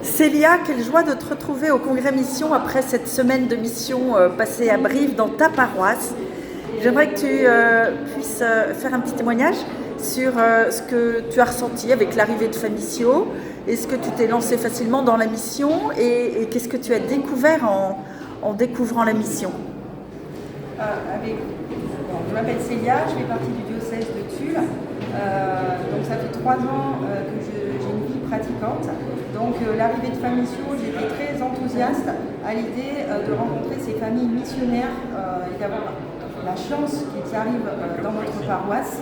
Célia, quelle joie de te retrouver au Congrès Mission après cette semaine de mission passée à Brive dans ta paroisse. J'aimerais que tu puisses faire un petit témoignage sur ce que tu as ressenti avec l'arrivée de Famissio. Est-ce que tu t'es lancé facilement dans la mission et qu'est-ce que tu as découvert en découvrant la mission? Je m'appelle Célia, je fais partie du diocèse de Tulle. Donc ça fait 3 ans que j'ai une vie pratiquante. Donc l'arrivée de Famissio, j'étais très enthousiaste à l'idée de rencontrer ces familles missionnaires et d'avoir la chance qu'ils arrivent dans notre paroisse.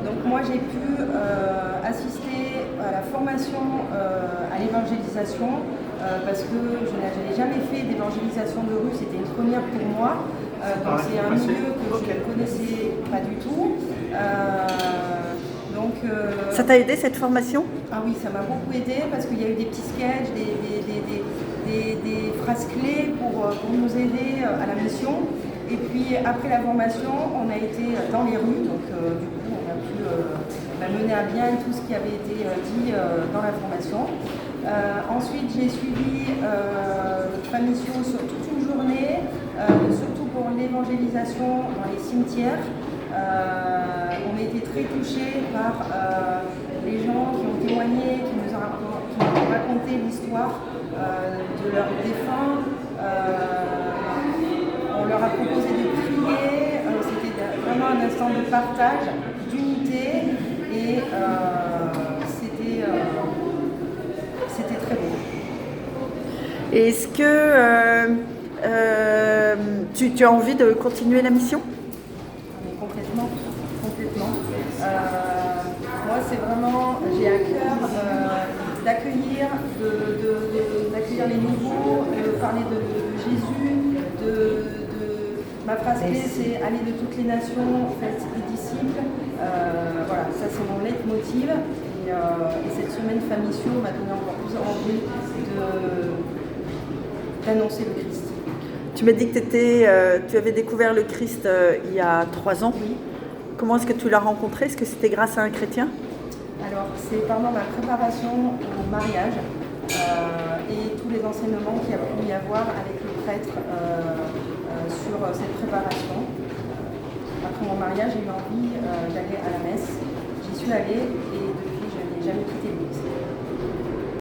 Donc moi j'ai pu assister à la formation à l'évangélisation parce que je n'avais jamais fait d'évangélisation de rue, c'était une première pour moi. Donc c'est un milieu que je ne connaissais pas du tout. Ça t'a aidé cette formation? Ah oui, ça m'a beaucoup aidé parce qu'il y a eu des petits sketchs, des phrases clés pour nous aider à la mission. Et puis après la formation, on a été dans les rues, donc du coup on a pu mener à bien tout ce qui avait été dit dans la formation. Ensuite j'ai suivi Famissio sur toute une journée, surtout pour l'évangélisation dans les cimetières. On a été très touchés par les gens qui ont témoigné, qui nous ont raconté l'histoire de leurs défunts. On leur a proposé de prier, c'était vraiment un instant de partage, d'unité et c'était très beau. Est-ce que tu as envie de continuer la mission? Mais complètement. Moi, c'est vraiment, j'ai à cœur d'accueillir les nouveaux, de parler de Jésus, ma phrase clé, c'est aller de toutes les nations, faites des disciples. Voilà, ça c'est mon leitmotiv. Et cette semaine Famissio m'a donné encore plus envie d'annoncer le Christ. Tu m'as dit que tu avais découvert le Christ il y a 3 ans. Oui. Comment est-ce que tu l'as rencontré? Est-ce que c'était grâce à un chrétien? Alors, c'est pendant ma préparation au mariage et tous les enseignements qu'il y a pu y avoir avec le prêtre sur cette préparation. Après mon mariage, j'ai eu envie d'aller à la messe. J'y suis allée et depuis, je n'ai jamais quitté